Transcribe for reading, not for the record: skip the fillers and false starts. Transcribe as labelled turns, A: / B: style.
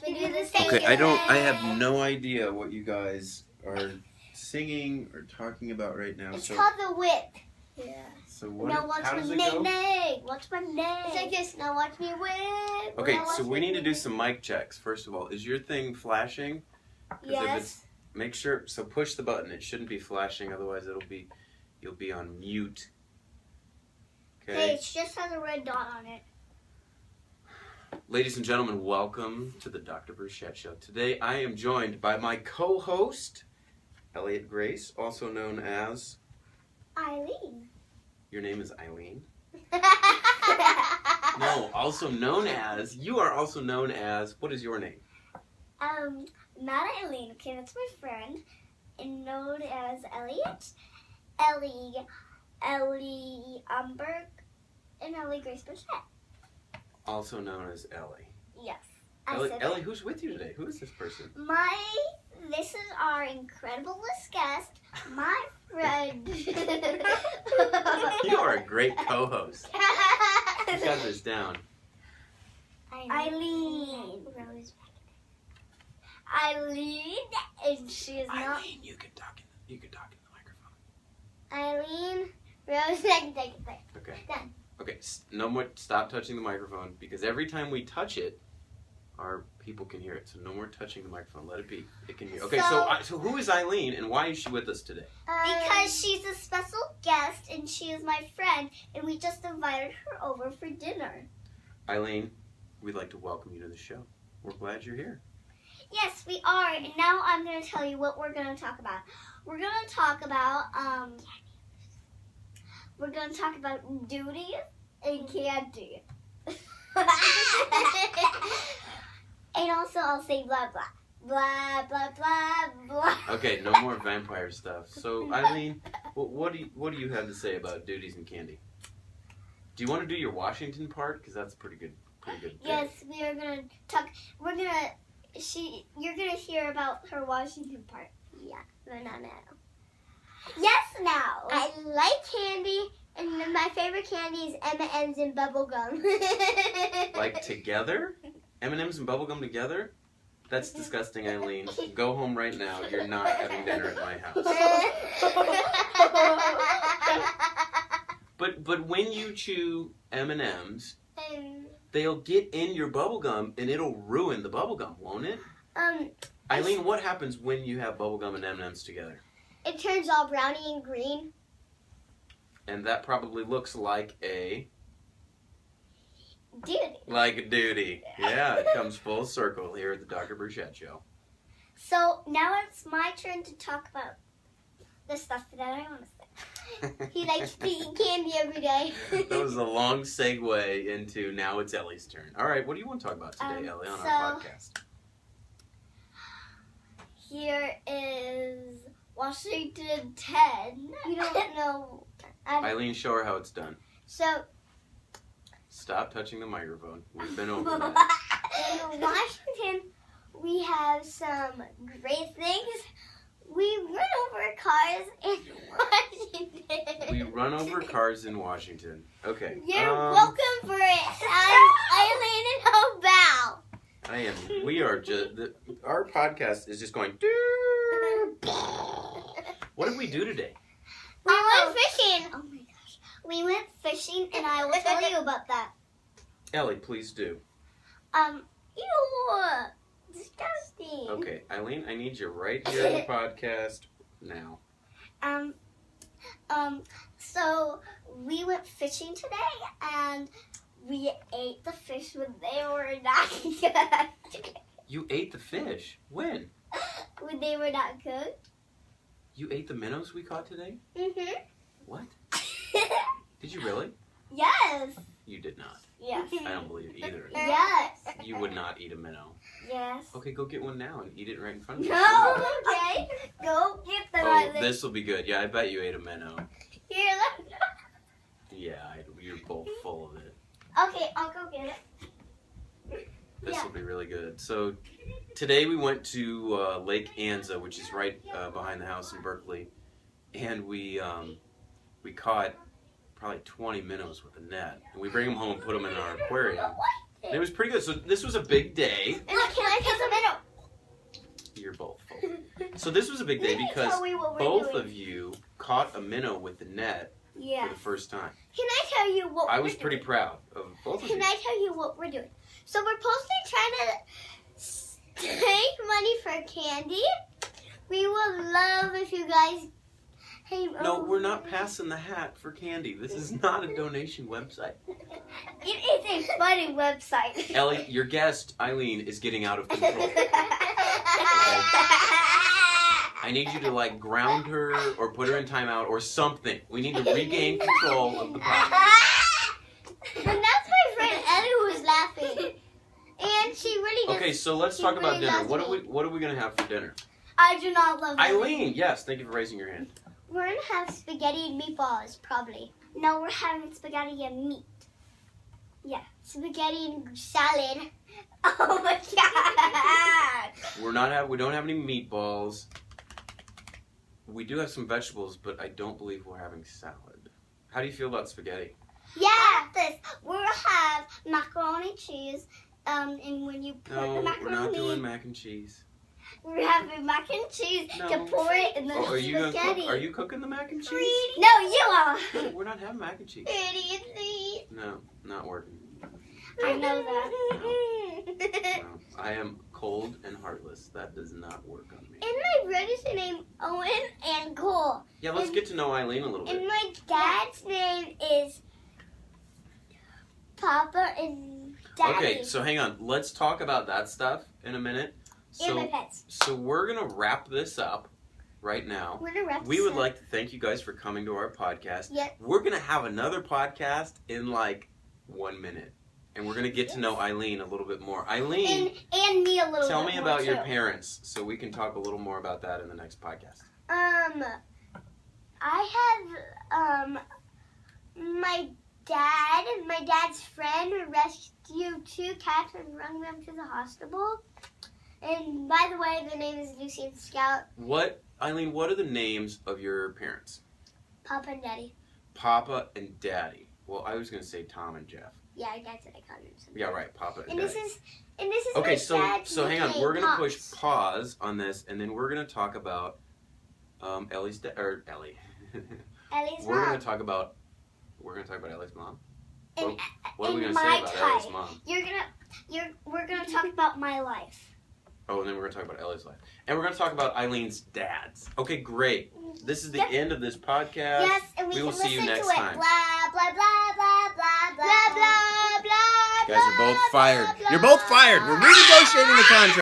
A: We do the same
B: Okay, I have no idea what you guys are singing or talking about right now.
A: It's called the whip. Yeah.
B: So what?
A: Now watch
B: how does
A: my
B: it go?
A: nay. Watch my nay. It's like this. Now watch me whip.
B: Okay, so we need to do some mic checks. First of all, is your thing flashing?
A: Yes.
B: Make sure. So push the button. It shouldn't be flashing, otherwise you'll be on mute. Okay.
A: Hey, it just has a red dot on it.
B: Ladies and gentlemen, welcome to the Dr. Burchett Show. Today I am joined by my co-host, Elliot Grace, also known as...
A: Eileen.
B: Your name is Eileen? No, also known as... You are also known as... What is your name?
A: Not Eileen. Okay, that's my friend. And known as Elliot. Ellie Burke, and Ellie Grace Burchett.
B: Also known as Ellie.
A: Yes.
B: Ellie, who's with you today? Who is this person?
A: This is our incredible guest, my friend.
B: You are a great co-host. You got this down.
A: Eileen, and she is not.
B: Eileen, you can talk in the microphone.
A: Eileen, Rose, I can take it there.
B: Okay.
A: Done.
B: Okay, no more. Stop touching the microphone because every time we touch it, our people can hear it. So no more touching the microphone. Let it be. It can hear. Okay. So who is Eileen and why is she with us today?
A: Because she's a special guest and she is my friend, and we just invited her over for dinner.
B: Eileen, we'd like to welcome you to the show. We're glad you're here.
A: Yes, we are. And now I'm going to tell you what we're going to talk about. We're going to talk about duty and candy. And also I'll say blah blah. Blah blah blah blah.
B: Okay, no more vampire stuff. So Eileen, what do you have to say about duties and candy? Do you want to do your Washington part? Because that's pretty good.
A: Yes, we are going to talk. You're going to hear about her Washington part. Yeah, but not now. Yes, now. I like candy, and my favorite candy is M&Ms and Bubblegum.
B: Like together? M&Ms and Bubblegum together? That's disgusting, Eileen. Go home right now. You're not having dinner at my house. But when you chew M&Ms, they'll get in your bubblegum and it'll ruin the bubblegum, won't it? Eileen, what happens when you have bubblegum and M&Ms together?
A: It turns all browny and green.
B: And that probably looks like a...
A: Duty.
B: Like a duty. Yeah, it comes full circle here at the Dr. Burchett Show.
A: So now it's my turn to talk about the stuff that I want to say. He likes eating candy every day.
B: That was a long segue into now it's Ellie's turn. All right, what do you want to talk about today, Ellie, on our podcast?
A: Here is Washington 10. You don't know.
B: Eileen, show her how it's done.
A: So.
B: Stop touching the microphone. We've been over that.
A: In Washington, we have some great things. We run over cars in Washington.
B: We run over cars in Washington. Okay.
A: You're welcome for it. I'm Eileen and Hobal.
B: We are just... Our podcast is just going... What did we do today?
A: We went fishing. Oh my gosh. We went fishing, and I will tell you about that.
B: Ellie, please do.
A: Ew. Disgusting.
B: Okay, Eileen, I need you right here on the podcast now.
A: So we went fishing today, and we ate the fish when they were not cooked.
B: You ate the fish? When?
A: When they were not cooked.
B: You ate the minnows we caught today?
A: Mm-hmm.
B: What? Did you really?
A: Yes.
B: You did not.
A: Yes.
B: I don't believe either.
A: Yes.
B: You would not eat a minnow.
A: Yes.
B: Okay, go get one now and eat it right in front of you.
A: No, okay. Go get the
B: Oh, this will be good. Yeah, I bet you ate a minnow.
A: Here, look.
B: Yeah, you're both full of it.
A: Okay, I'll go get it.
B: This will be really good. So, today we went to Lake Anza, which is right behind the house in Berkeley, and we caught probably 20 minnows with a net, and we bring them home and put them in our aquarium. And it was pretty good. So this was a big day.
A: And can I tell
B: So this was a big day because
A: tell me what we're
B: both
A: doing.
B: of you caught a minnow with the net for the first time.
A: Can I tell you what
B: I was pretty proud of both of you.
A: Can I tell you what we're doing? So we're supposed to try to take money for candy. We would love if you guys...
B: No, we're not passing the hat for candy. This is not a donation website.
A: It is a funny website.
B: Ellie, your guest, Eileen, is getting out of control. Okay? I need you to, like, ground her or put her in timeout or something. We need to regain control of the podcast.
A: And that's my friend Ellie who's laughing. And she really does.
B: Okay, so let's talk about dinner. What are we going to have for dinner?
A: I do not love
B: Eileen, yes, thank you for raising your hand.
A: We're going to have spaghetti and meatballs, probably. No, we're having spaghetti and meat. Yeah, spaghetti and salad. Oh my God!
B: We don't have any meatballs. We do have some vegetables, but I don't believe we're having salad. How do you feel about spaghetti?
A: Yeah, we'll have macaroni and cheese. And when you put the macaroni,
B: we're not doing mac and cheese.
A: We're having mac and cheese to pour it in the spaghetti.
B: Are you cooking the mac and cheese?
A: No, you are.
B: We're not having mac and cheese. No, not working.
A: I know that.
B: No, I am cold and heartless. That does not work on me.
A: And my brother's name Owen and Cole.
B: Yeah, let's get to know Eileen a little bit.
A: And my dad's name is Papa and Daddy.
B: Okay, so hang on. Let's talk about that stuff in a minute.
A: And my pets.
B: So we're going to wrap this up right now.
A: We're going to wrap
B: We would like to thank you guys for coming to our podcast.
A: Yep.
B: We're going to have another podcast in like 1 minute. And we're going to get to know Eileen a little bit more. Eileen,
A: and me a little bit
B: tell me about your
A: too.
B: parents so we can talk a little more about that in the next podcast.
A: I have my dad's friend who rescued 2 cats and brought them to the hospital. And by the way, the name is Lucy and Scout.
B: Eileen, what are the names of your parents?
A: Papa and Daddy.
B: Papa and Daddy. Well, I was going to say Tom and Jeff.
A: Yeah, that's what I call them.
B: Yeah, right, Papa and
A: And
B: Daddy.
A: this is
B: okay,
A: my
B: so
A: dad's
B: hang on.
A: nickname,
B: We're going to push
A: Pops.
B: pause on this, and then we're going to talk about Ellie.
A: Ellie's
B: We're
A: mom.
B: going to talk about Ellie's mom.
A: In,
B: What are we
A: in
B: going to say
A: my
B: about
A: time.
B: Ellie's mom?
A: We're gonna talk about my life.
B: Oh, and then we're going to talk about Ellie's life. And we're going to talk about Eileen's dads. Okay, great. This is the end of this podcast.
A: Yes, and we
B: will
A: can
B: see you
A: listen
B: next
A: to it.
B: time.
A: Blah, blah, blah, blah, blah, blah, blah, blah, blah.
B: You guys are both fired.
A: blah,
B: You're both fired. We're renegotiating the contract.